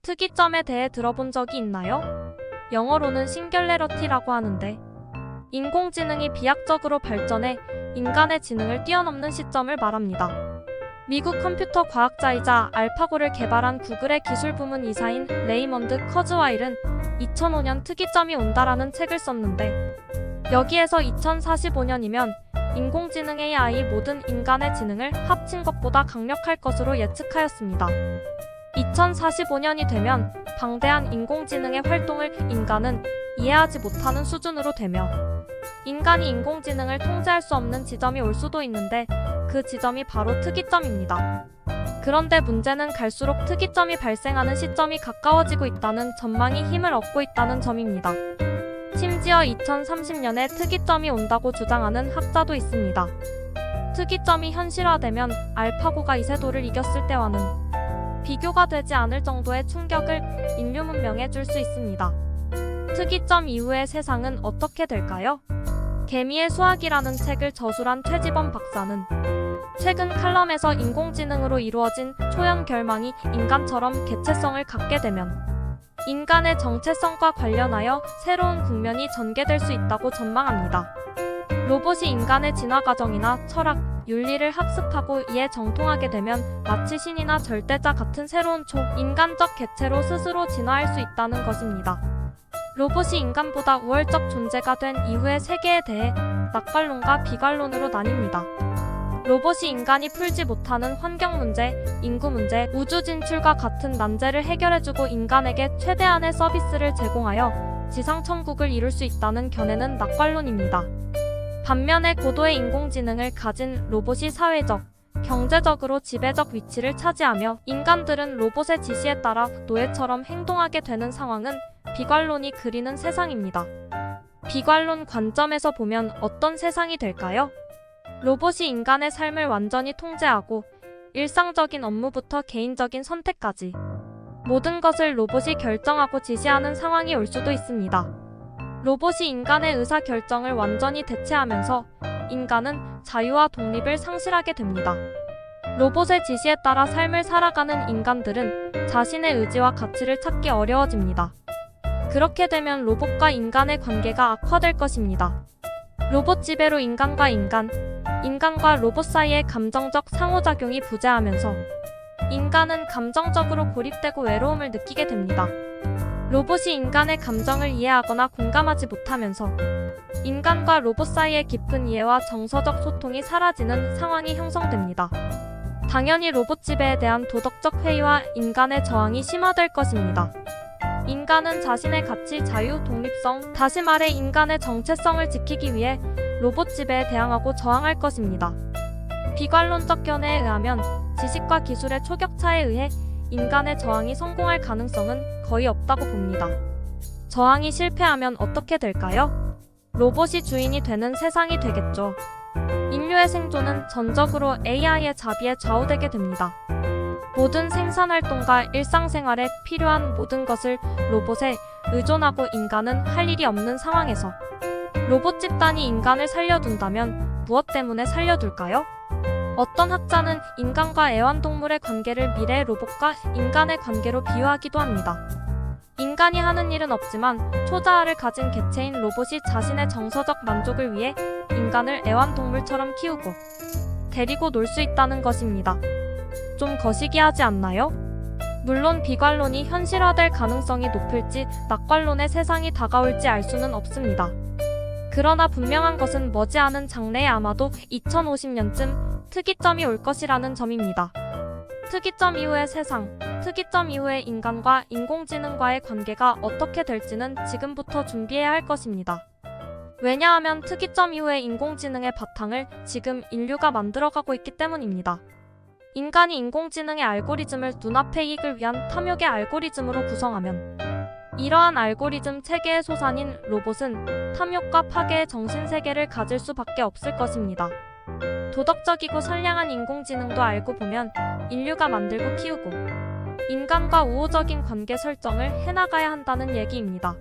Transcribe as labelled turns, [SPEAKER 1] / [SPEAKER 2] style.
[SPEAKER 1] 특이점에 대해 들어본 적이 있나요? 영어로는 싱귤레러티라고 하는데, 인공지능이 비약적으로 발전해 인간의 지능을 뛰어넘는 시점을 말합니다. 미국 컴퓨터 과학자이자 알파고를 개발한 구글의 기술 부문 이사인 레이먼드 커즈와일은 2005년 특이점이 온다라는 책을 썼는데, 여기에서 2045년이면 인공지능 AI 모든 인간의 지능을 합친 것보다 강력할 것으로 예측하였습니다. 2045년이 되면 방대한 인공지능의 활동을 인간은 이해하지 못하는 수준으로 되며, 인간이 인공지능을 통제할 수 없는 지점이 올 수도 있는데, 그 지점이 바로 특이점입니다. 그런데 문제는 갈수록 특이점이 발생하는 시점이 가까워지고 있다는 전망이 힘을 얻고 있다는 점입니다. 심지어 2030년에 특이점이 온다고 주장하는 학자도 있습니다. 특이점이 현실화되면 알파고가 이세돌을 이겼을 때와는 비교가 되지 않을 정도의 충격을 인류 문명에 줄 수 있습니다. 특이점 이후의 세상은 어떻게 될까요? 개미의 수학이라는 책을 저술한 최지범 박사는 최근 칼럼에서 인공지능으로 이루어진 초연 결망이 인간처럼 개체성을 갖게 되면 인간의 정체성과 관련하여 새로운 국면이 전개될 수 있다고 전망합니다. 로봇이 인간의 진화 과정이나 철학, 윤리를 학습하고 이에 정통하게 되면 마치 신이나 절대자 같은 새로운 초인간적 개체로 스스로 진화할 수 있다는 것입니다. 로봇이 인간보다 우월적 존재가 된 이후의 세계에 대해 낙관론과 비관론으로 나뉩니다. 로봇이 인간이 풀지 못하는 환경 문제, 인구 문제, 우주 진출과 같은 난제를 해결해주고 인간에게 최대한의 서비스를 제공하여 지상 천국을 이룰 수 있다는 견해는 낙관론입니다. 반면에 고도의 인공지능을 가진 로봇이 사회적, 경제적으로 지배적 위치를 차지하며 인간들은 로봇의 지시에 따라 노예처럼 행동하게 되는 상황은 비관론이 그리는 세상입니다. 비관론 관점에서 보면 어떤 세상이 될까요? 로봇이 인간의 삶을 완전히 통제하고 일상적인 업무부터 개인적인 선택까지 모든 것을 로봇이 결정하고 지시하는 상황이 올 수도 있습니다. 로봇이 인간의 의사결정을 완전히 대체하면서 인간은 자유와 독립을 상실하게 됩니다. 로봇의 지시에 따라 삶을 살아가는 인간들은 자신의 의지와 가치를 찾기 어려워집니다. 그렇게 되면 로봇과 인간의 관계가 악화될 것입니다. 로봇 지배로 인간과 로봇 사이의 감정적 상호작용이 부재하면서 인간은 감정적으로 고립되고 외로움을 느끼게 됩니다. 로봇이 인간의 감정을 이해하거나 공감하지 못하면서 인간과 로봇 사이의 깊은 이해와 정서적 소통이 사라지는 상황이 형성됩니다. 당연히 로봇 지배에 대한 도덕적 회의와 인간의 저항이 심화될 것입니다. 인간은 자신의 가치, 자유, 독립성, 다시 말해 인간의 정체성을 지키기 위해 로봇 지배에 대항하고 저항할 것입니다. 비관론적 견해에 의하면 지식과 기술의 초격차에 의해 인간의 저항이 성공할 가능성은 거의 없다고 봅니다. 저항이 실패하면 어떻게 될까요? 로봇이 주인이 되는 세상이 되겠죠. 인류의 생존은 전적으로 AI의 자비에 좌우되게 됩니다. 모든 생산활동과 일상생활에 필요한 모든 것을 로봇에 의존하고 인간은 할 일이 없는 상황에서 로봇 집단이 인간을 살려둔다면 무엇 때문에 살려둘까요? 어떤 학자는 인간과 애완동물의 관계를 미래의 로봇과 인간의 관계로 비유하기도 합니다. 인간이 하는 일은 없지만 초자아를 가진 개체인 로봇이 자신의 정서적 만족을 위해 인간을 애완동물처럼 키우고 데리고 놀 수 있다는 것입니다. 좀 거시기하지 않나요? 물론 비관론이 현실화될 가능성이 높을지 낙관론의 세상이 다가올지 알 수는 없습니다. 그러나 분명한 것은 머지않은 장래에 아마도 2050년쯤 특이점이 올 것이라는 점입니다. 특이점 이후의 세상, 특이점 이후의 인간과 인공지능과의 관계가 어떻게 될지는 지금부터 준비해야 할 것입니다. 왜냐하면 특이점 이후의 인공지능의 바탕을 지금 인류가 만들어가고 있기 때문입니다. 인간이 인공지능의 알고리즘을 눈앞의 이익을 위한 탐욕의 알고리즘으로 구성하면 이러한 알고리즘 체계의 소산인 로봇은 탐욕과 파괴의 정신세계를 가질 수밖에 없을 것입니다. 도덕적이고 선량한 인공지능도 알고 보면 인류가 만들고 키우고 인간과 우호적인 관계 설정을 해나가야 한다는 얘기입니다.